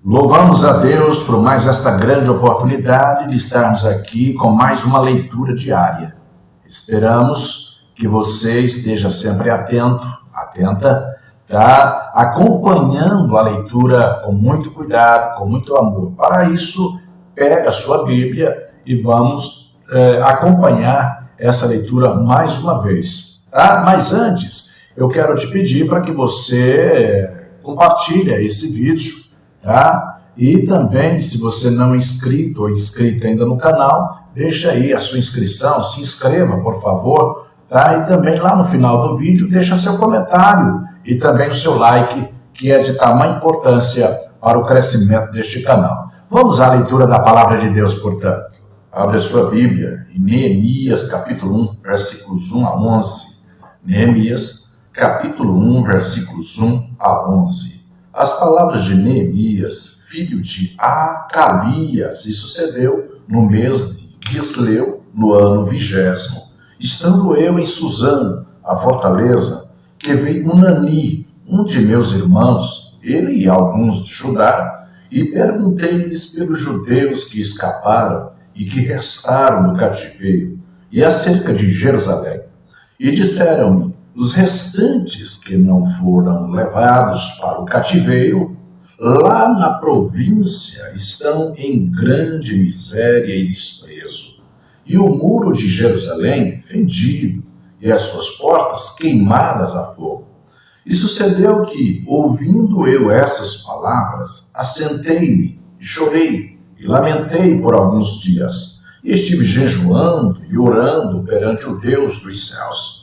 Louvamos a Deus por mais esta grande oportunidade de estarmos aqui com mais uma leitura diária. Esperamos que você esteja sempre atenta, acompanhando a leitura com muito cuidado, com muito amor. Para isso, pega a sua Bíblia e vamos acompanhar essa leitura mais uma vez. Tá? Mas antes, eu quero te pedir para que você compartilhe esse vídeo. Tá? E também, se você não é inscrito ou inscrita ainda no canal, deixa aí a sua inscrição, se inscreva, por favor. Tá? E também lá no final do vídeo, deixa seu comentário e também o seu like, que é de tamanha importância para o crescimento deste canal. Vamos à leitura da Palavra de Deus, portanto. Abre a sua Bíblia em Neemias, capítulo 1, versículos 1 a 11. Neemias, capítulo 1, versículos 1 a 11. As palavras de Neemias, filho de Acalias, e sucedeu no mês de Quisleu, no ano 20º, estando eu em Suzano, a fortaleza, que veio Unani, um de meus irmãos, ele e alguns de Judá, e perguntei-lhes pelos judeus que escaparam e que restaram no cativeiro, e acerca de Jerusalém. E disseram-me: os restantes que não foram levados para o cativeiro, lá na província, estão em grande miséria e desprezo. E o muro de Jerusalém fendido, e as suas portas queimadas a fogo. E sucedeu que, ouvindo eu essas palavras, assentei-me, e chorei, e lamentei por alguns dias, e estive jejuando e orando perante o Deus dos céus.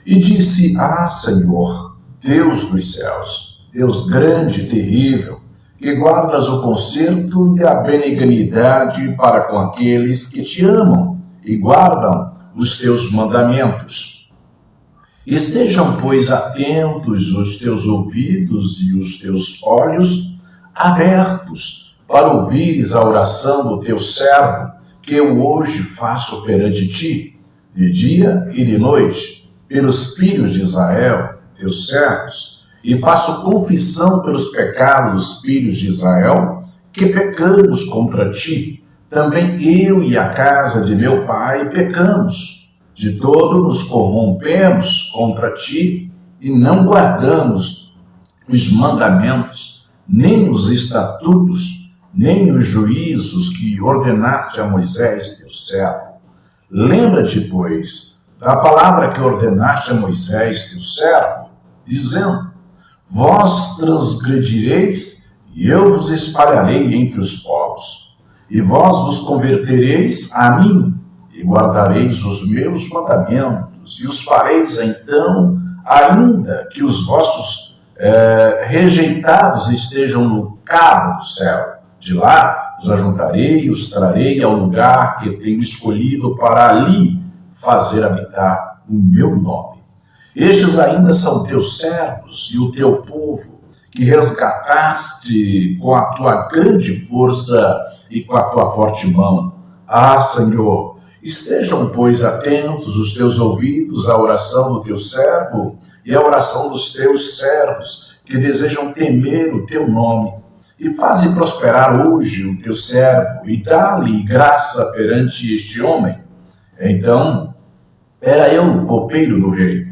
E disse: Senhor, Deus dos céus, Deus grande e terrível, que guardas o conserto e a benignidade para com aqueles que te amam e guardam os teus mandamentos. Estejam, pois, atentos os teus ouvidos e os teus olhos abertos para ouvires a oração do teu servo, que eu hoje faço perante ti, de dia e de noite, pelos filhos de Israel, teus servos, e faço confissão pelos pecados dos filhos de Israel, que pecamos contra ti. Também eu e a casa de meu pai pecamos. De todo nos corrompemos contra ti, e não guardamos os mandamentos, nem os estatutos, nem os juízos que ordenaste a Moisés, teu servo. Lembra-te, pois, da palavra que ordenaste a Moisés, teu servo, dizendo: vós transgredireis, e eu vos espalharei entre os povos. E vós vos convertereis a mim, e guardareis os meus mandamentos, e os fareis então, ainda que os vossos rejeitados estejam no cabo do céu. De lá os ajuntarei e os trarei ao lugar que tenho escolhido para ali fazer habitar o meu nome. Estes ainda são teus servos e o teu povo, que resgataste com a tua grande força e com a tua forte mão. Senhor, estejam, pois, atentos os teus ouvidos à oração do teu servo e à oração dos teus servos, que desejam temer o teu nome. E faze prosperar hoje o teu servo, e dá-lhe graça perante este homem. Então, era eu o copeiro do rei.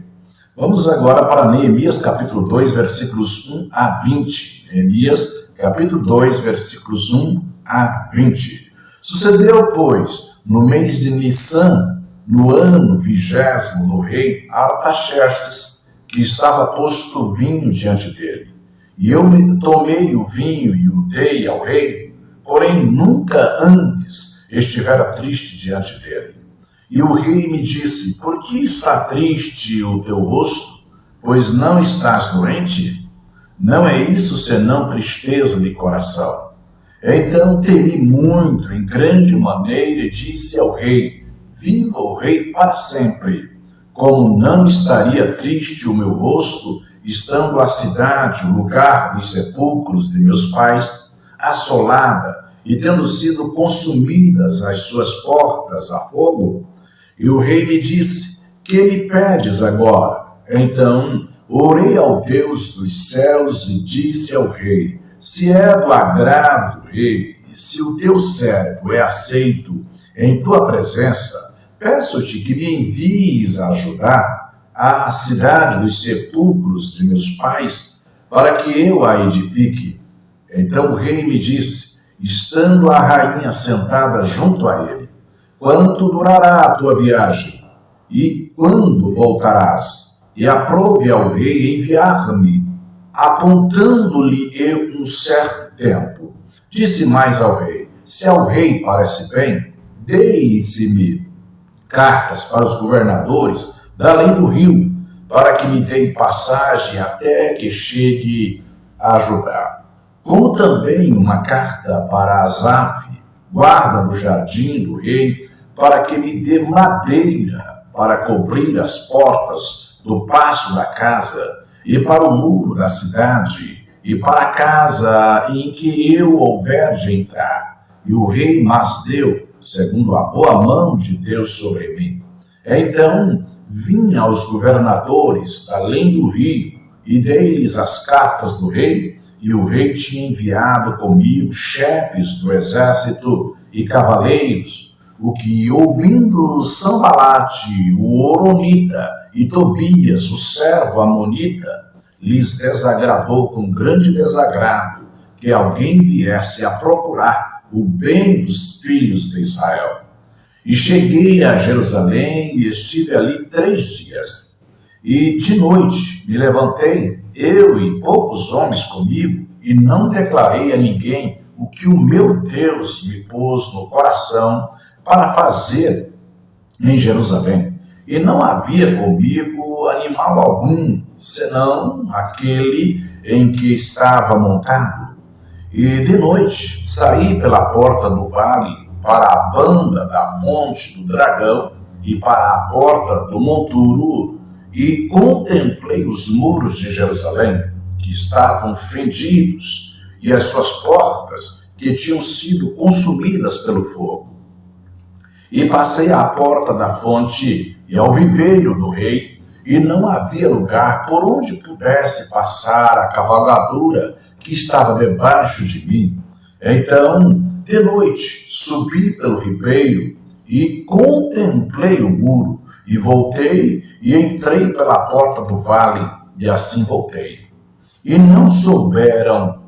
Vamos agora para Neemias, capítulo 2, versículos 1 a 20. Neemias, capítulo 2, versículos 1 a 20. Sucedeu, pois, no mês de Nissan, no ano 20º do rei Artaxerxes, que estava posto vinho diante dele. E eu tomei o vinho e o dei ao rei, porém nunca antes estivera triste diante dele. E o rei me disse: por que está triste o teu rosto? Pois não estás doente? Não é isso senão tristeza de coração. Então temi muito, em grande maneira, e disse ao rei: viva o rei para sempre. Como não estaria triste o meu rosto, estando a cidade, o lugar dos sepulcros de meus pais, assolada, e tendo sido consumidas as suas portas a fogo? E o rei me disse: que me pedes agora? Então orei ao Deus dos céus e disse ao rei: se é do agrado do rei, e se o teu servo é aceito em tua presença, peço-te que me envies a Judá, a cidade dos sepulcros de meus pais, para que eu a edifique. Então o rei me disse, estando a rainha sentada junto a ele, quanto durará a tua viagem? E quando voltarás? E aprove ao rei enviar-me, apontando-lhe eu um certo tempo. Disse mais ao rei, se ao rei parece bem, deem-se-me cartas para os governadores da além do rio, para que me deem passagem até que chegue a Judá. Como também uma carta para Asaf, guarda do jardim do rei, para que me dê madeira para cobrir as portas do pátio da casa, e para o muro da cidade, e para a casa em que eu houver de entrar. E o rei mas deu, segundo a boa mão de Deus sobre mim. Então vim aos governadores além do rio, e dei-lhes as cartas do rei, e o rei tinha enviado comigo chefes do exército e cavaleiros, o que, ouvindo Sanbalate, o Horonita, e Tobias, o servo amonita, lhes desagradou com grande desagrado que alguém viesse a procurar o bem dos filhos de Israel. E cheguei a Jerusalém e estive ali 3 dias. E de noite me levantei, eu e poucos homens comigo, e não declarei a ninguém o que o meu Deus me pôs no coração para fazer em Jerusalém. E não havia comigo animal algum, senão aquele em que estava montado. E de noite saí pela porta do vale para a banda da fonte do dragão e para a porta do monturo, e contemplei os muros de Jerusalém, que estavam fendidos, e as suas portas, que tinham sido consumidas pelo fogo. E passei à porta da fonte e ao viveiro do rei, e não havia lugar por onde pudesse passar a cavalgadura que estava debaixo de mim. Então, de noite, subi pelo ribeiro e contemplei o muro, e voltei e entrei pela porta do vale, e assim voltei. E não souberam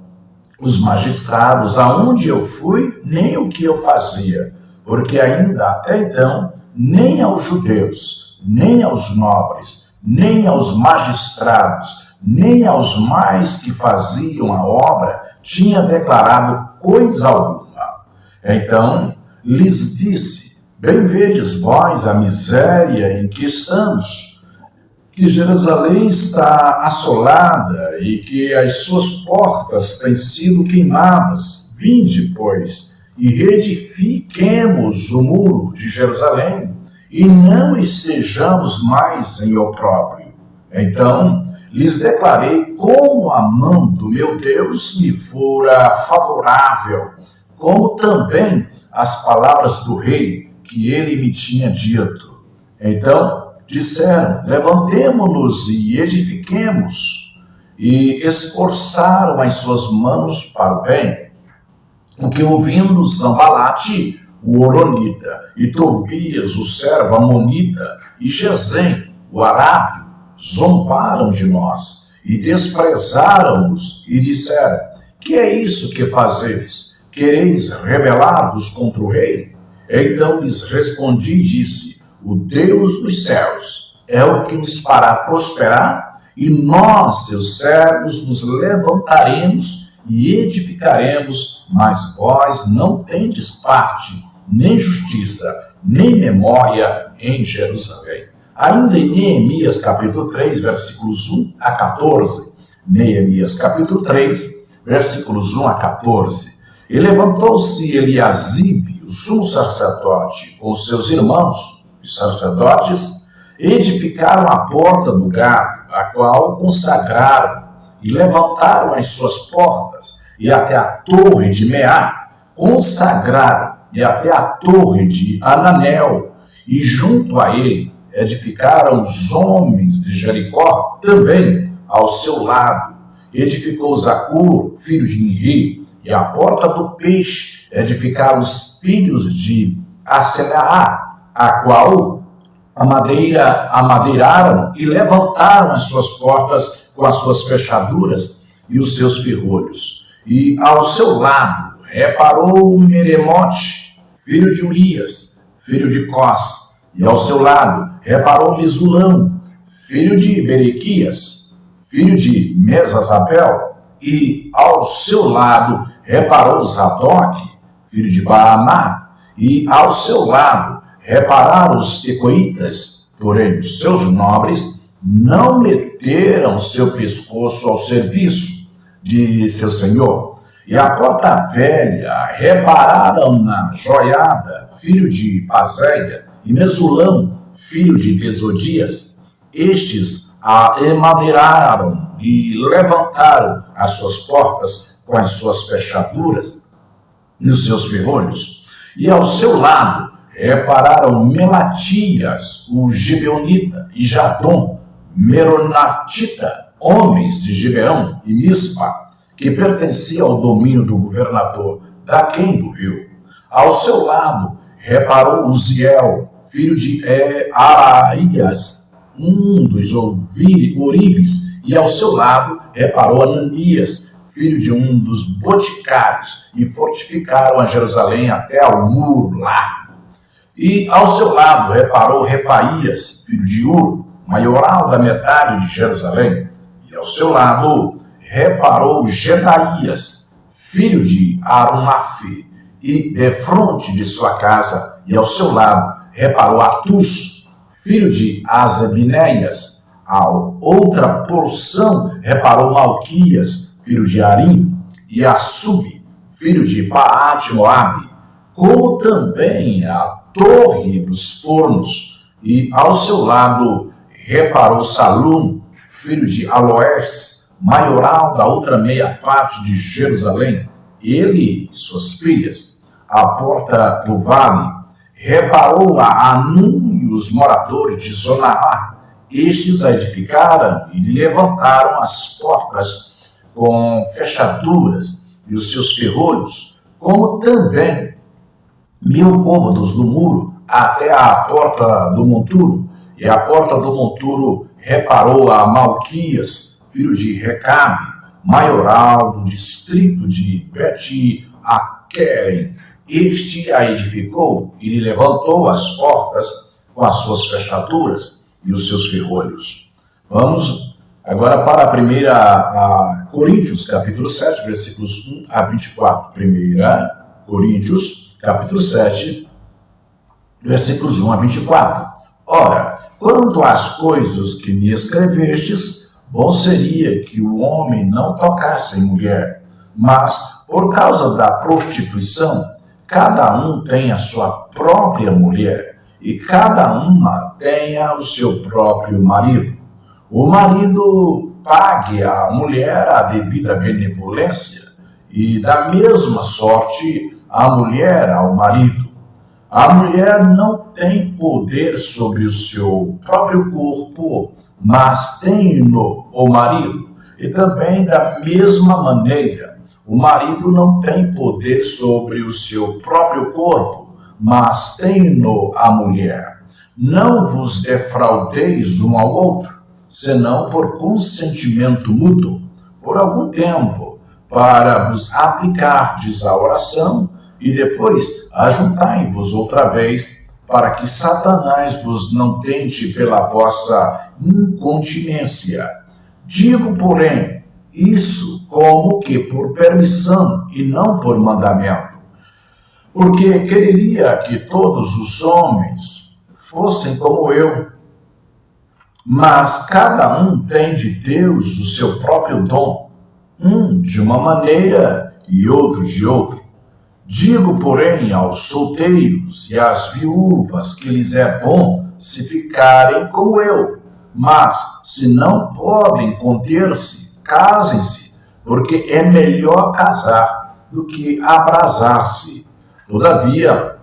os magistrados aonde eu fui, nem o que eu fazia, porque ainda até então, nem aos judeus, nem aos nobres, nem aos magistrados, nem aos mais que faziam a obra, tinha declarado coisa alguma. Então lhes disse, bem vedes vós a miséria em que estamos, que Jerusalém está assolada e que as suas portas têm sido queimadas. Vinde, pois, e reedifiquemos o muro de Jerusalém, e não estejamos mais em opróbrio. Então lhes declarei como a mão do meu Deus me fora favorável, como também as palavras do rei que ele me tinha dito. Então disseram, levantemo-nos e edifiquemos, e esforçaram as suas mãos para o bem. O que ouvindo Sanbalate, o Horonita, e Tobias, o servo amonita, e Gesem, o arábio, zombaram de nós, e desprezaram-nos, e disseram, que é isso que fazeis? Quereis rebelar-vos contra o rei? Então lhes respondi e disse, o Deus dos céus é o que nos fará prosperar, e nós, seus servos, nos levantaremos e edificaremos, mas vós não tendes parte, nem justiça, nem memória em Jerusalém. Ainda em Neemias capítulo 3, versículos 1 a 14. Neemias capítulo 3, versículos 1 a 14. E levantou-se Eliasibe, o sumo sacerdote, com seus irmãos, os sacerdotes, edificaram a porta do gado, a qual consagraram, e levantaram as suas portas, e até a torre de Meá, consagraram, e até a torre de Ananel, e junto a ele edificaram os homens de Jericó também ao seu lado, edificou Zacur, filho de Inri, e a porta do peixe edificaram os filhos de Asenaá, a qual amadeiraram e levantaram as suas portas com as suas fechaduras e os seus ferrolhos. E ao seu lado reparou Meremote, filho de Urias, filho de Cós, e ao seu lado reparou Mesulão, filho de Berequias, filho de Mesazabel, e ao seu lado reparou Zadok, filho de Baaná, e ao seu lado repararam os tecoitas, porém os seus nobres não meteram seu pescoço ao serviço de seu senhor. E a porta velha repararam na Joiada, filho de Pazéia, e Mesulão, filho de Besodias. Estes a emadeiraram e levantaram as suas portas com as suas fechaduras e os seus ferrolhos. E ao seu lado repararam Melatias, o Gibeonita, e Jadom, Meronatita, homens de Gibeão e Mispa, que pertencia ao domínio do governador Daquém do rio. Ao seu lado reparou Uziel, filho de Araías, um dos ourives, e ao seu lado reparou Ananias, filho de um dos boticários, e fortificaram a Jerusalém até ao muro largo. E ao seu lado reparou Refaías, filho de Ur, maioral da metade de Jerusalém, e ao seu lado reparou Gedaías, filho de Arumafe, e defronte de sua casa, e ao seu lado reparou Atus, filho de Azebinéias. A outra porção reparou Malquias, filho de Arim, e Assub, filho de Paate-Moabe, como também a torre dos fornos, e ao seu lado reparou Salum, filho de Aloés, maioral da outra meia parte de Jerusalém, ele e suas filhas. A porta do vale reparou a Anum e os moradores de Zonaá. Estes a edificaram e levantaram as portas com fechaduras e os seus ferrolhos, como também 1000 côvados do muro até a porta do monturo. E a porta do monturo reparou a Malquias, filho de Recabe, maioral do distrito de Bet-Aquerem. Este a edificou e lhe levantou as portas com as suas fechaduras e os seus ferrolhos. Vamos agora para a primeira Coríntios, capítulo 7, versículos 1 a 24. Primeira Coríntios, capítulo 7, versículos 1 a 24. Ora, quanto às coisas que me escrevestes, bom seria que o homem não tocasse em mulher, mas, por causa da prostituição, cada um tem a sua própria mulher, e cada uma tenha o seu próprio marido. O marido pague à mulher a devida benevolência, e da mesma sorte a mulher ao marido. A mulher não tem poder sobre o seu próprio corpo, mas tem-no o marido. E também da mesma maneira, o marido não tem poder sobre o seu próprio corpo, mas tem-no a mulher. Não vos defraudeis um ao outro, senão por consentimento mútuo, por algum tempo, para vos aplicardes à oração, e depois ajuntai-vos outra vez, para que Satanás vos não tente pela vossa incontinência. Digo, porém, isso como que por permissão e não por mandamento, porque quereria que todos os homens fossem como eu, mas cada um tem de Deus o seu próprio dom, um de uma maneira e outro de outra. Digo, porém, aos solteiros e às viúvas que lhes é bom se ficarem como eu, mas se não podem conter-se, casem-se, porque é melhor casar do que abrasar-se. Todavia,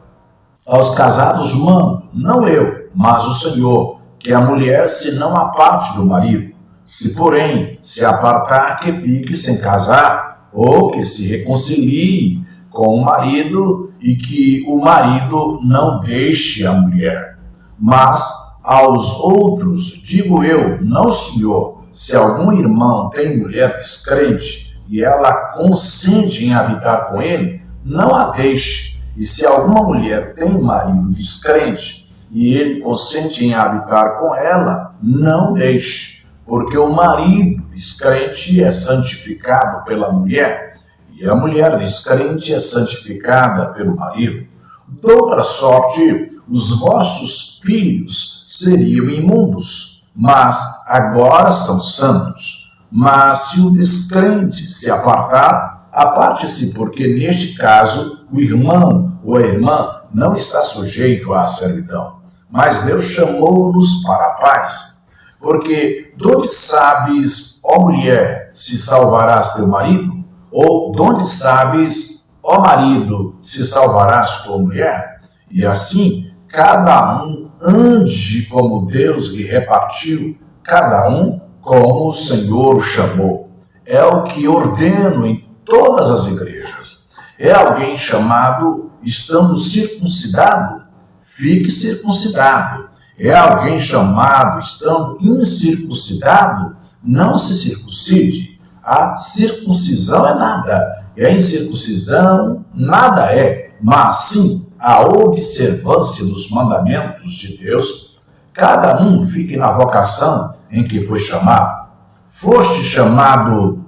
aos casados mando, não eu, mas o Senhor, que a mulher se não aparte do marido, Se, porém, se apartar, que fique sem casar, ou que se reconcilie com o marido e que o marido não deixe a mulher. Mas aos outros digo eu, não senhor, se algum irmão tem mulher descrente e ela consente em habitar com ele, não a deixe. E se alguma mulher tem marido descrente e ele consente em habitar com ela, não deixe. Porque o marido descrente é santificado pela mulher, e a mulher descrente é santificada pelo marido. De outra sorte, os vossos filhos seriam imundos, mas agora são santos. Mas se o descrente se apartar, aparte-se, porque neste caso o irmão ou a irmã não está sujeito à servidão. Mas Deus chamou-nos para a paz. Porque donde sabes, ó mulher, se salvarás teu marido? Ou donde sabes, ó marido, se salvarás tua mulher? E assim, cada um ande como Deus lhe repartiu, cada um como o Senhor o chamou. É o que ordeno em todas as igrejas. É alguém chamado estando circuncidado? Fique circuncidado. É alguém chamado estando incircuncidado? Não se circuncide. A circuncisão é nada, e a incircuncisão nada é, mas sim a observância dos mandamentos de Deus. Cada um fique na vocação em que foi chamado. Foste chamado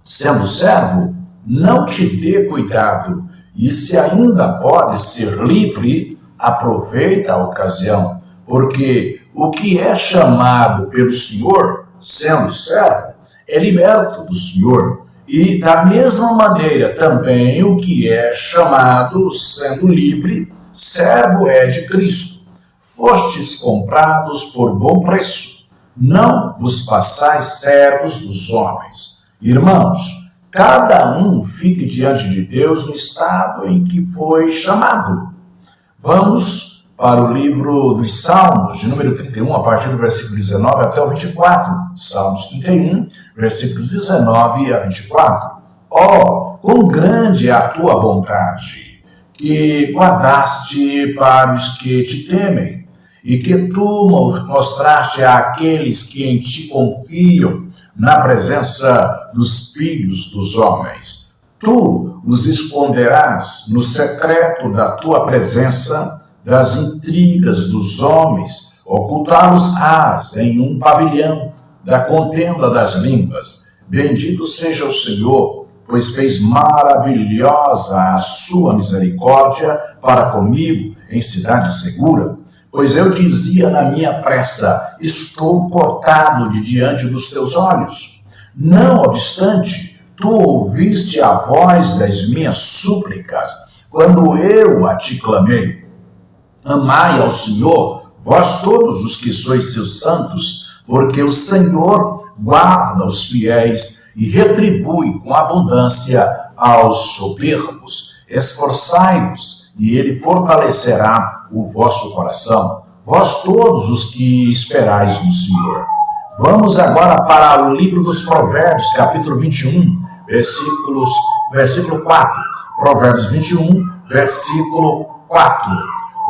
sendo servo? Não te dê cuidado, e se ainda pode ser livre, aproveita a ocasião. Porque o que é chamado pelo Senhor, sendo servo, é liberto do Senhor. E da mesma maneira também o que é chamado, sendo livre, servo é de Cristo. Fostes comprados por bom preço. Não vos passais servos dos homens. Irmãos, cada um fique diante de Deus no estado em que foi chamado. Vamos para o livro dos Salmos, de número 31, a partir do versículo 19 até o 24. Salmos 31, versículos 19 a 24. Ó, quão grande é a tua bondade, que guardaste para os que te temem, e que tu mostraste àqueles que em ti confiam, na presença dos filhos dos homens. Tu os esconderás no secreto da tua presença, das intrigas dos homens, ocultá-los-ás em um pavilhão da contenda das línguas. Bendito seja o Senhor, pois fez maravilhosa a sua misericórdia para comigo em cidade segura. Pois eu dizia na minha pressa, estou cortado de diante dos teus olhos. Não obstante, tu ouviste a voz das minhas súplicas, quando eu a te clamei. Amai ao Senhor, vós todos os que sois seus santos, porque o Senhor guarda os fiéis e retribui com abundância aos soberbos. Esforçai-vos, e ele fortalecerá o vosso coração, vós todos os que esperais no Senhor. Vamos agora para o livro dos Provérbios, capítulo 21, versículo 4. Provérbios 21, versículo 4.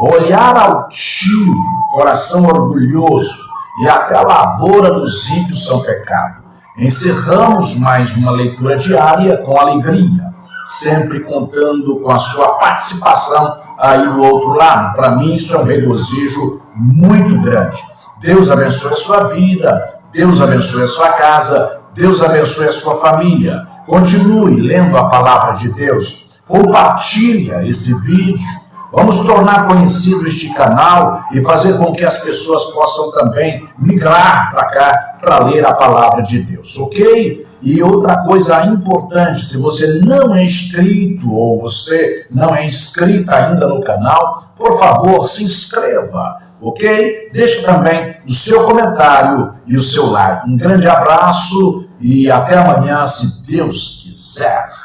Olhar altivo, coração orgulhoso, e até a lavoura dos ímpios são pecado. Encerramos mais uma leitura diária com alegria, sempre contando com a sua participação aí do outro lado. Para mim isso é um regozijo muito grande. Deus abençoe a sua vida, Deus abençoe a sua casa, Deus abençoe a sua família. Continue lendo a palavra de Deus, compartilha esse vídeo. Vamos tornar conhecido este canal e fazer com que as pessoas possam também migrar para cá para ler a palavra de Deus, ok? E outra coisa importante, se você não é inscrito ou você não é inscrita ainda no canal, por favor, se inscreva, ok? Deixe também o seu comentário e o seu like. Um grande abraço e até amanhã, se Deus quiser.